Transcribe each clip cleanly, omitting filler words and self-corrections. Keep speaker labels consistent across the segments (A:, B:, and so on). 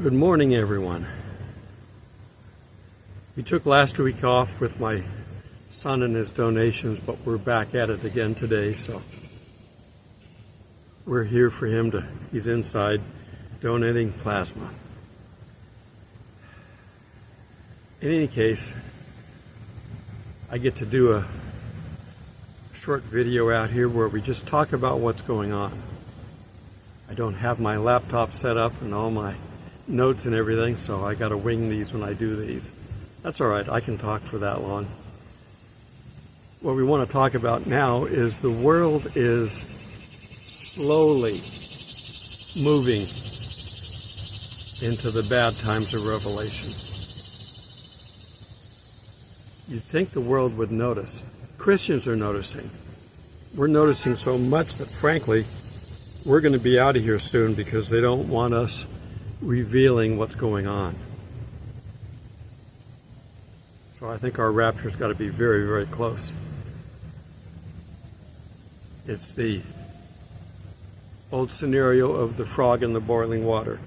A: Good morning, everyone. We took last week off with my son and his donations, but we're back at it again today, so we're here for him he's inside donating plasma. In any case, I get to do a short video out here where we just talk about what's going on. I don't have my laptop set up and all my notes and everything, so I gotta wing these when I do these. That's alright, I can talk for that long. What we want to talk about now is the world is slowly moving into the bad times of Revelation. You'd think the world would notice. Christians are noticing. We're noticing so much that, frankly, we're going to be out of here soon because they don't want us revealing what's going on. So I think our rapture's got to be very, very close. It's the old scenario of the frog in the boiling water.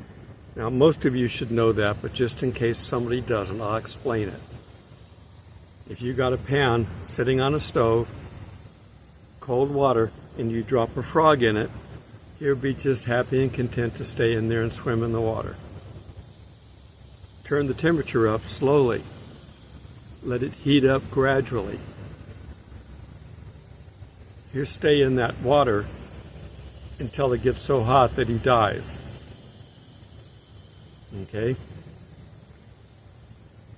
A: Now, most of you should know that, but just in case somebody doesn't, I'll explain it. If you got a pan sitting on a stove, cold water, and you drop a frog in it, you'll be just happy and content to stay in there and swim in the water. Turn the temperature up slowly. Let it heat up gradually. You stay in that water until it gets so hot that he dies. Okay?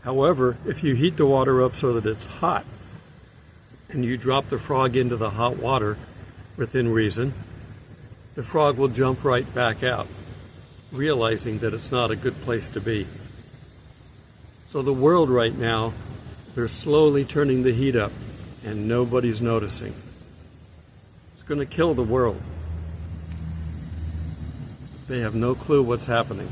A: However, if you heat the water up so that it's hot, and you drop the frog into the hot water within reason, the frog will jump right back out, realizing that it's not a good place to be. So the world right now, they're slowly turning the heat up, and nobody's noticing. It's going to kill the world. They have no clue what's happening.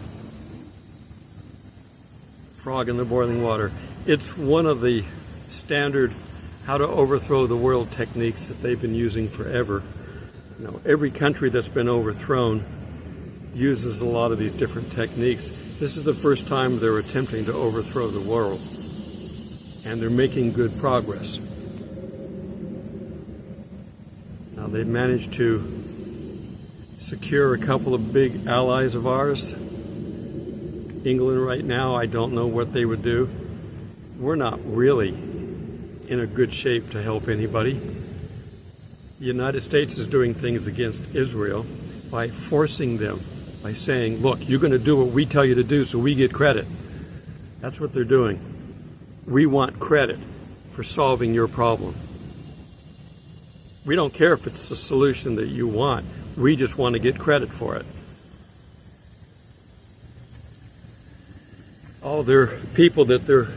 A: Frog in the boiling water. It's one of the standard how to overthrow the world techniques that they've been using forever. You know, every country that's been overthrown uses a lot of these different techniques. This is the first time they're attempting to overthrow the world, and they're making good progress. Now, they've managed to secure a couple of big allies of ours. England right now, I don't know what they would do. We're not really in a good shape to help anybody. The United States is doing things against Israel by forcing them, by saying, look, you're going to do what we tell you to do so we get credit. That's what they're doing. We want credit for solving your problem. We don't care if it's the solution that you want. We just want to get credit for it. All their people that they're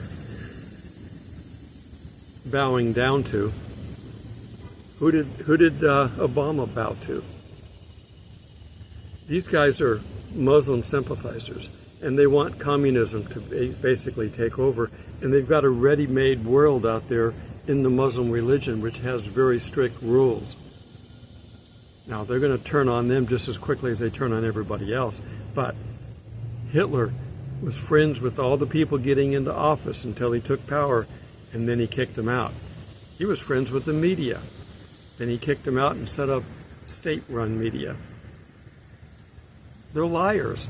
A: bowing down to, who did Obama bow to? These guys are Muslim sympathizers, and they want communism to basically take over, and they've got a ready-made world out there in the Muslim religion which has very strict rules. Now, they're going to turn on them just as quickly as they turn on everybody else, but Hitler was friends with all the people getting into office until he took power, and then he kicked them out. He was friends with the media. Then he kicked them out and set up state-run media. They're liars.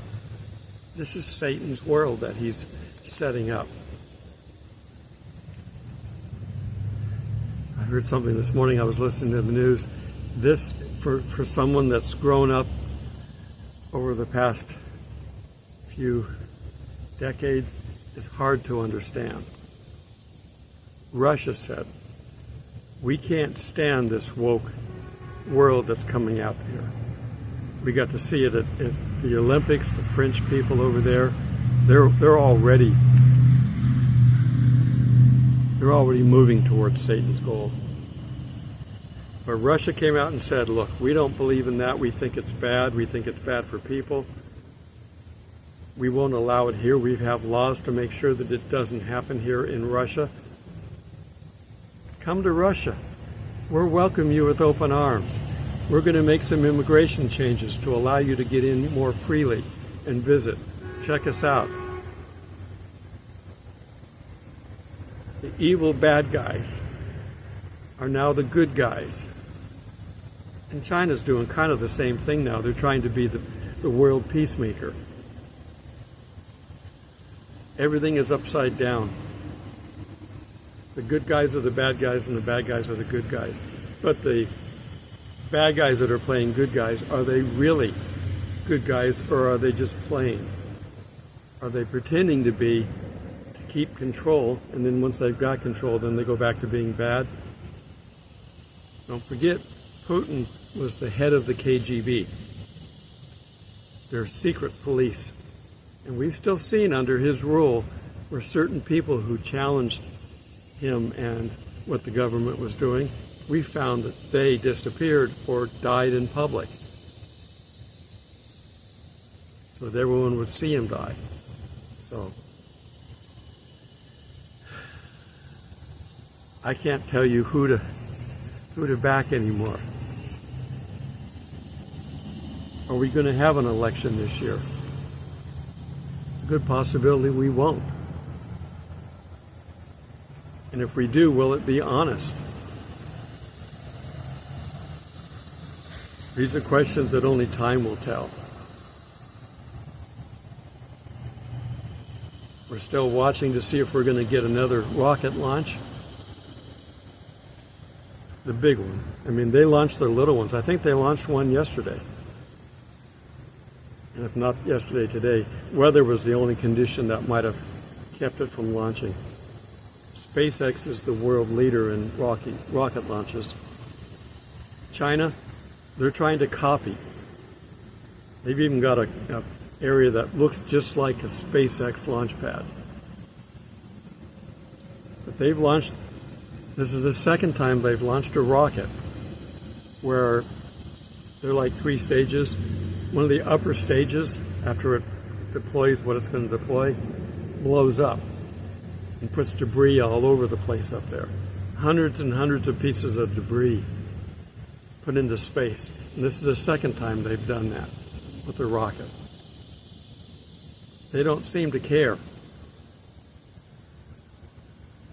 A: This is Satan's world that he's setting up. I heard something this morning. I was listening to the news. This, for someone that's grown up over the past few decades, is hard to understand. Russia said, we can't stand this woke world that's coming out here. We got to see it at the Olympics. The French people over there, they're already moving towards Satan's goal. But Russia came out and said, look, we don't believe in that. We think it's bad. We think it's bad for people. We won't allow it here. We have laws to make sure that it doesn't happen here in Russia. Come to Russia. We'll welcome you with open arms. We're going to make some immigration changes to allow you to get in more freely and visit. check us out. The evil bad guys are now the good guys. And China's doing kind of the same thing now. They're trying to be the world peacemaker. Everything is upside down. The good guys are the bad guys and the bad guys are the good guys. But the bad guys that are playing good guys, are they really good guys or are they just playing? Are they pretending to be, to keep control, and then once they've got control, then they go back to being bad? Don't forget, Putin was the head of the KGB. They're secret police. And we've still seen under his rule where certain people who challenged him and what the government was doing, we found that they disappeared or died in public. So that everyone would see him die. So I can't tell you who to back anymore. Are we going to have an election this year? It's a good possibility we won't. And if we do, will it be honest? These are questions that only time will tell. We're still watching to see if we're going to get another rocket launch. The big one. I mean, they launched their little ones. I think they launched one yesterday. And if not yesterday, today. Weather was the only condition that might have kept it from launching. SpaceX is the world leader in rocket launches. China, they're trying to copy. They've even got a area that looks just like a SpaceX launch pad. But they've launched, this is the second time they've launched a rocket where they're like 3 stages. One of the upper stages, after it deploys what it's going to deploy, blows up and puts debris all over the place up there. Hundreds and hundreds of pieces of debris put into space. And this is the second time they've done that with the rocket. They don't seem to care.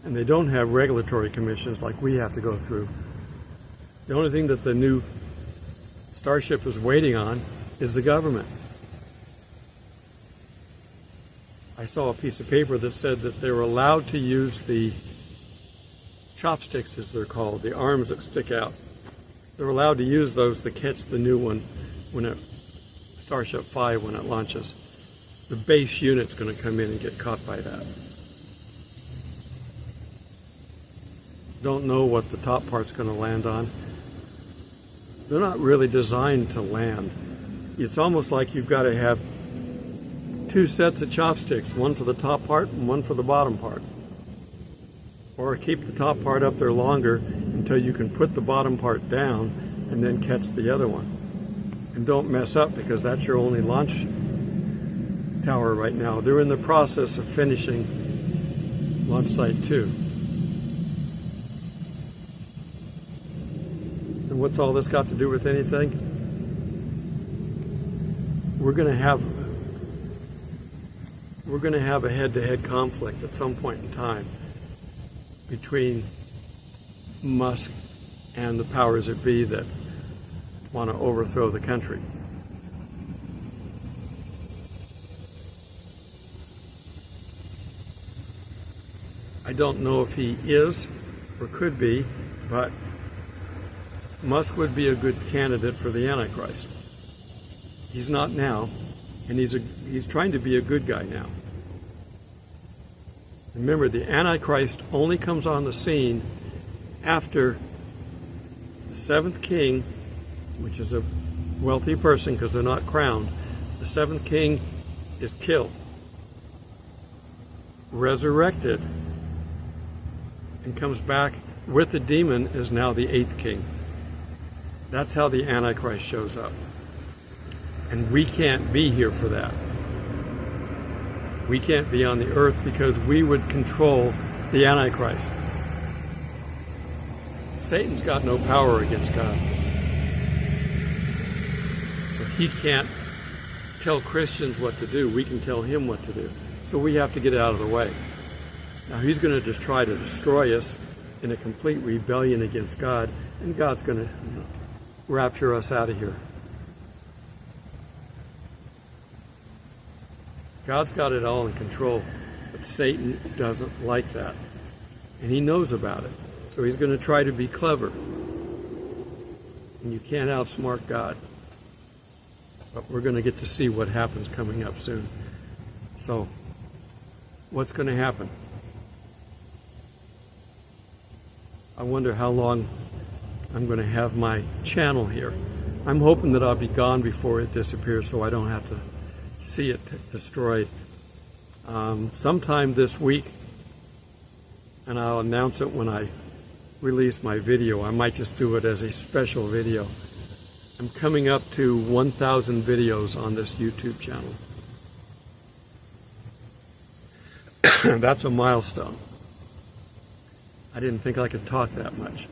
A: And they don't have regulatory commissions like we have to go through. The only thing that the new Starship is waiting on is the government. I saw a piece of paper that said that they were allowed to use the chopsticks, as they're called, the arms that stick out. They're allowed to use those to catch the new one when Starship 5, when it launches. The base unit's going to come in and get caught by that. Don't know what the top part's going to land on. They're not really designed to land. It's almost like you've got to have 2 sets of chopsticks, one for the top part and one for the bottom part. Or keep the top part up there longer until you can put the bottom part down and then catch the other one. And don't mess up, because that's your only launch tower right now. They're in the process of finishing launch site 2. And what's all this got to do with anything? We're going to have a head-to-head conflict at some point in time between Musk and the powers that be that want to overthrow the country. I don't know if he is or could be, but Musk would be a good candidate for the Antichrist. He's not now, and he's trying to be a good guy now. Remember, the Antichrist only comes on the scene after the 7th king, which is a wealthy person because they're not crowned. The 7th king is killed, resurrected, and comes back with the demon as now the 8th king. That's how the Antichrist shows up. And we can't be here for that. We can't be on the earth because we would control the Antichrist. Satan's got no power against God. So he can't tell Christians what to do. We can tell him what to do. So we have to get out of the way. Now he's going to just try to destroy us in a complete rebellion against God, and God's going to rapture us out of here. God's got it all in control, but Satan doesn't like that, and he knows about it. So he's going to try to be clever, and you can't outsmart God. But we're going to get to see what happens coming up soon. So, what's going to happen? I wonder how long I'm going to have my channel here. I'm hoping that I'll be gone before it disappears so I don't have to see it destroyed. Sometime this week, and I'll announce it when I release my video. I might just do it as a special video. I'm coming up to 1,000 videos on this YouTube channel. That's a milestone. I didn't think I could talk that much.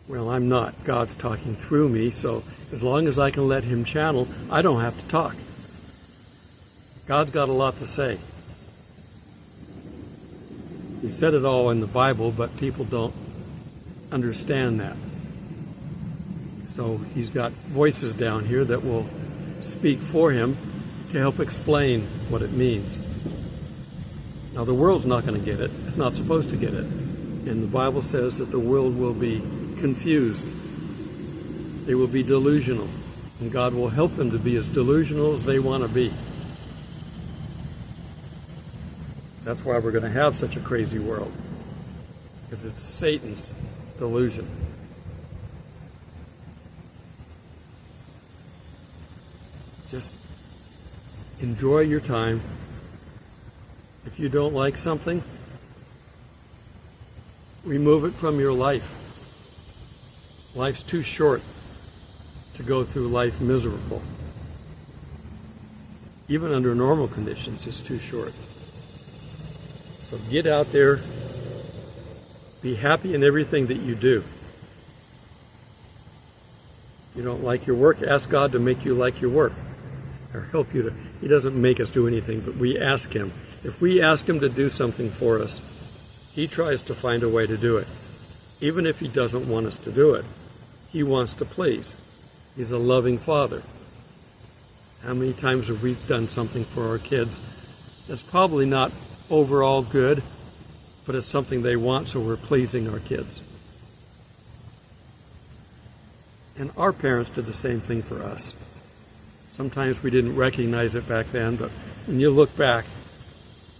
A: Well, I'm not. God's talking through me, so as long as I can let him channel, I don't have to talk. God's got a lot to say. He said it all in the Bible, but people don't understand that. So he's got voices down here that will speak for him to help explain what it means. Now the world's not going to get it. It's not supposed to get it. And the Bible says that the world will be confused. They will be delusional. And God will help them to be as delusional as they want to be. That's why we're going to have such a crazy world. Because it's Satan's delusion. Just enjoy your time. If you don't like something, remove it from your life. Life's too short to go through life miserable. Even under normal conditions, it's too short. So get out there, be happy in everything that you do. If you don't like your work, ask God to make you like your work, or help you to. He doesn't make us do anything, but we ask him. If we ask him to do something for us, he tries to find a way to do it. Even if he doesn't want us to do it, he wants to please. He's a loving father. How many times have we done something for our kids that's probably not overall good, but it's something they want, so we're pleasing our kids. And our parents did the same thing for us. Sometimes we didn't recognize it back then, but when you look back,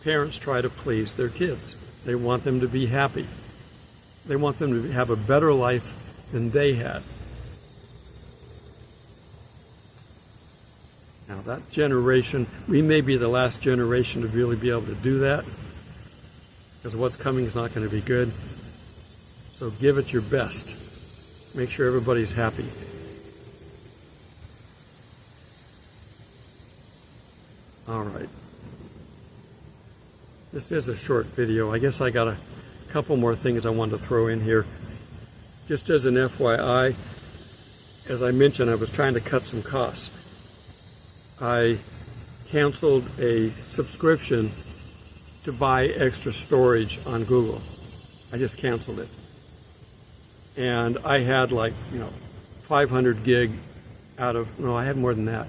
A: parents try to please their kids. They want them to be happy. They want them to have a better life than they had. Now that generation, we may be the last generation to really be able to do that, because what's coming is not going to be good. So give it your best. Make sure everybody's happy. All right. This is a short video. I guess I got a couple more things I wanted to throw in here. Just as an FYI, as I mentioned, I was trying to cut some costs. I canceled a subscription to buy extra storage on Google. I just canceled it. And I had 500 gig out of, no, I had more than that.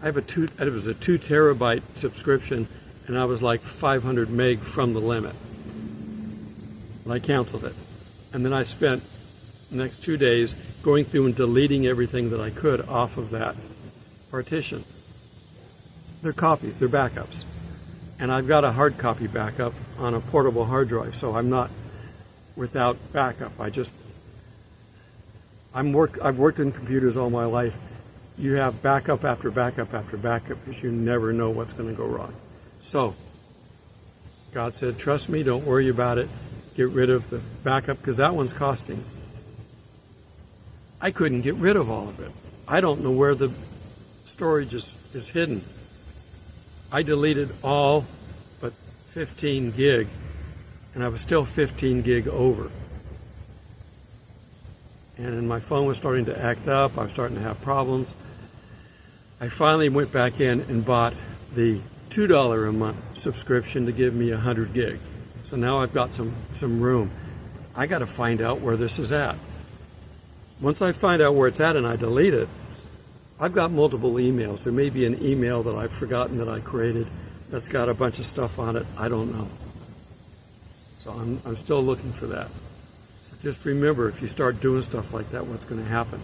A: It was a 2 terabyte subscription, and I was like 500 meg from the limit. And I canceled it. And then I spent the next 2 days going through and deleting everything that I could off of that partition. They're copies, they're backups. And I've got a hard copy backup on a portable hard drive, so I'm not without backup. I've worked in computers all my life. You have backup after backup after backup because you never know what's going to go wrong. So, God said, trust me, don't worry about it. Get rid of the backup because that one's costing. I couldn't get rid of all of it. I don't know where the storage is hidden. I deleted all but 15 gig, and I was still 15 gig over. And my phone was starting to act up. I was starting to have problems. I finally went back in and bought the $2 a month subscription to give me 100 gig. So now I've got some room. I got to find out where this is at. Once I find out where it's at and I delete it, I've got multiple emails. There may be an email that I've forgotten that I created that's got a bunch of stuff on it. I don't know. So I'm still looking for that. So just remember, if you start doing stuff like that, what's going to happen?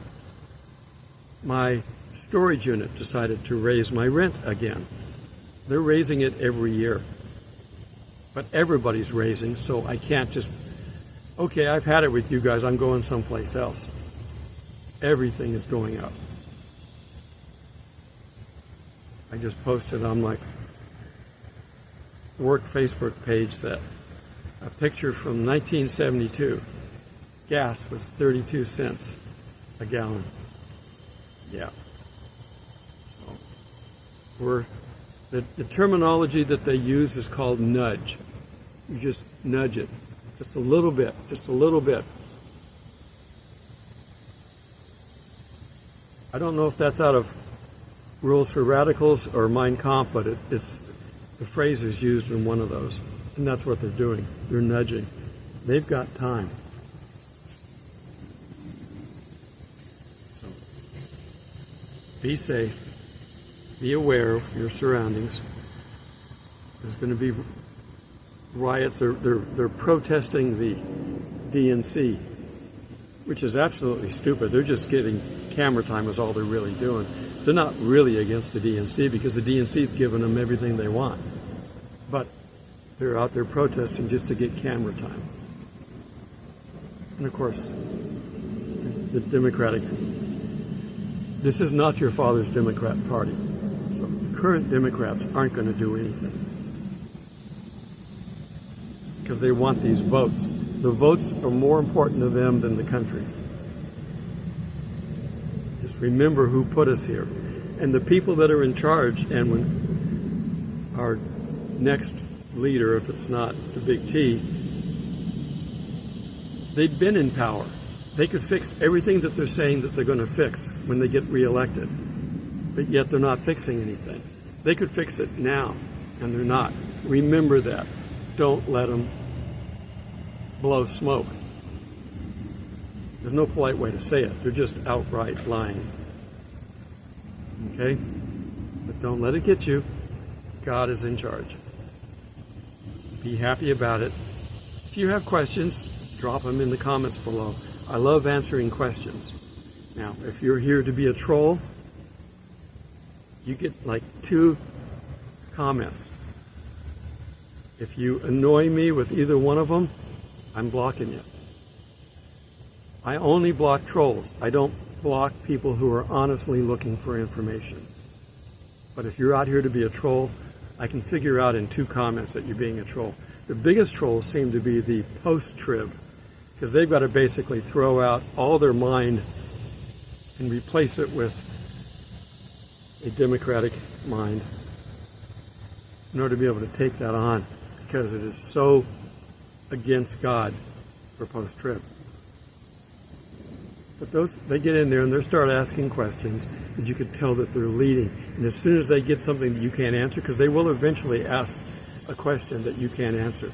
A: My storage unit decided to raise my rent again. They're raising it every year. But everybody's raising, so I can't just, okay, I've had it with you guys, I'm going someplace else. Everything is going up. I just posted on my work Facebook page that a picture from 1972. Gas was 32 cents a gallon. Yeah. So the terminology that they use is called nudge. You just nudge it. Just a little bit. Just a little bit. I don't know if that's out of Rules for Radicals or Mein Kampf, but the phrase is used in one of those. And that's what they're doing. They're nudging. They've got time. So, be safe. Be aware of your surroundings. There's going to be riots. They're protesting the DNC, which is absolutely stupid. They're just getting camera time is all they're really doing. They're not really against the DNC because the DNC's giving them everything they want. But they're out there protesting just to get camera time. And of course, the Democratic, this is not your father's Democrat Party. So the current Democrats aren't going to do anything. Because they want these votes. The votes are more important to them than the country. Just remember who put us here. And the people that are in charge, and when our next leader, if it's not the big T, they've been in power. They could fix everything that they're saying that they're going to fix when they get reelected. But yet they're not fixing anything. They could fix it now, and they're not. Remember that. Don't let them blow smoke. There's no polite way to say it. They're just outright lying. Okay? But don't let it get you. God is in charge. Be happy about it. If you have questions, drop them in the comments below. I love answering questions. Now, if you're here to be a troll, you get like 2 comments. If you annoy me with either one of them, I'm blocking you. I only block trolls. I don't block people who are honestly looking for information. But if you're out here to be a troll, I can figure out in 2 comments that you're being a troll. The biggest trolls seem to be the post-trib, because they've got to basically throw out all their mind and replace it with a democratic mind in order to be able to take that on, because it is so against God for post-trib. But they get in there and they start asking questions, and you can tell that they're leading. And as soon as they get something that you can't answer, because they will eventually ask a question that you can't answer,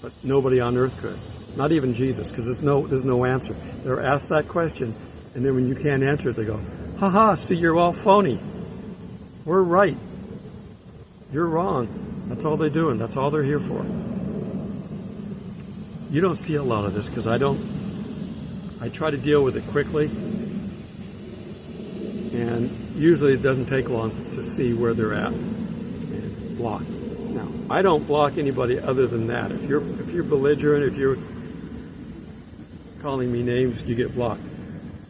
A: but nobody on earth could. Not even Jesus, because there's no answer. They're asked that question, and then when you can't answer it, they go, "Ha, see, you're all phony. We're right. You're wrong." That's all they're doing. That's all they're here for. You don't see a lot of this, because I try to deal with it quickly, and usually it doesn't take long to see where they're at and block. Now, I don't block anybody other than that. If you're belligerent, if you're calling me names, you get blocked.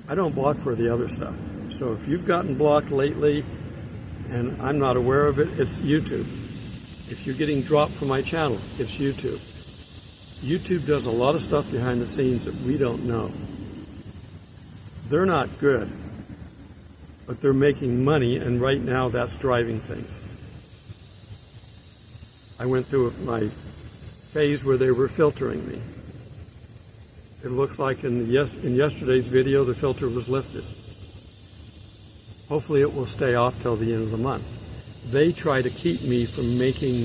A: I don't block for the other stuff. So if you've gotten blocked lately and I'm not aware of it, it's YouTube. If you're getting dropped from my channel, it's YouTube. YouTube does a lot of stuff behind the scenes that we don't know. They're not good, but they're making money, and right now that's driving things. I went through my phase where they were filtering me. It looks like in yesterday's video the filter was lifted. Hopefully it will stay off till the end of the month. They try to keep me from making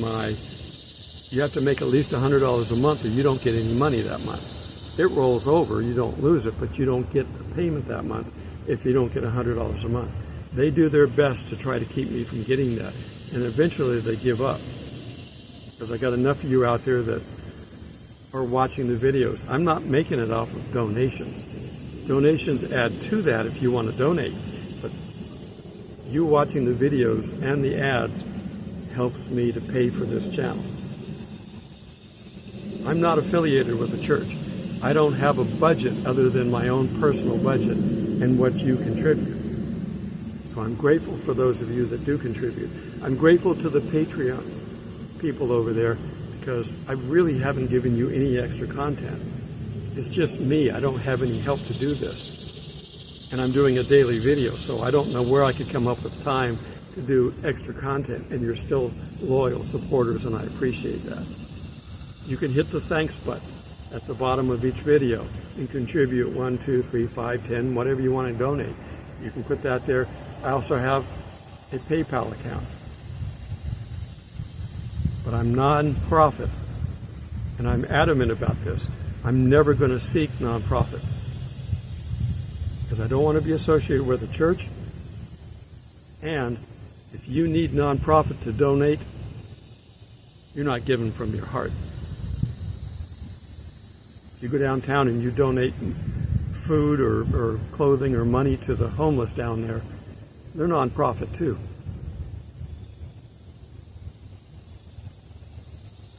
A: you have to make at least $100 a month or you don't get any money that month. It rolls over, you don't lose it, but you don't get a payment that month if you don't get $100 a month. They do their best to try to keep me from getting that, and eventually they give up. Because I got enough of you out there that are watching the videos. I'm not making it off of donations. Donations add to that if you want to donate, but you watching the videos and the ads helps me to pay for this channel. I'm not affiliated with a church. I don't have a budget other than my own personal budget and what you contribute. So I'm grateful for those of you that do contribute. I'm grateful to the Patreon people over there because I really haven't given you any extra content. It's just me. I don't have any help to do this. And I'm doing a daily video, so I don't know where I could come up with time to do extra content, and you're still loyal supporters, and I appreciate that. You can hit the thanks button at the bottom of each video and contribute 1, 2, 3, 5, 10, whatever you want to donate. You can put that there. I also have a PayPal account. But I'm non-profit, and I'm adamant about this. I'm never going to seek non-profit because I don't want to be associated with a church. And if you need non-profit to donate, you're not giving from your heart. If you go downtown and you donate food or clothing or money to the homeless down there, they're non-profit too.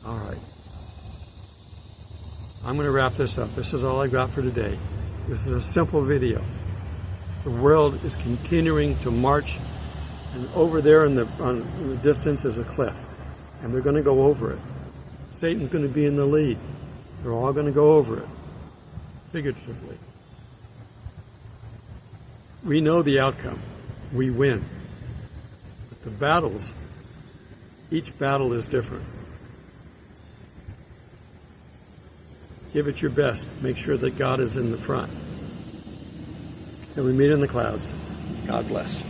A: All right. I'm going to wrap this up. This is all I got for today. This is a simple video. The world is continuing to march, and over there in the distance is a cliff, and they're going to go over it. Satan's going to be in the lead. They're all going to go over it, figuratively. We know the outcome. We win. But the battles, each battle is different. Give it your best. Make sure that God is in the front. So we meet in the clouds. God bless.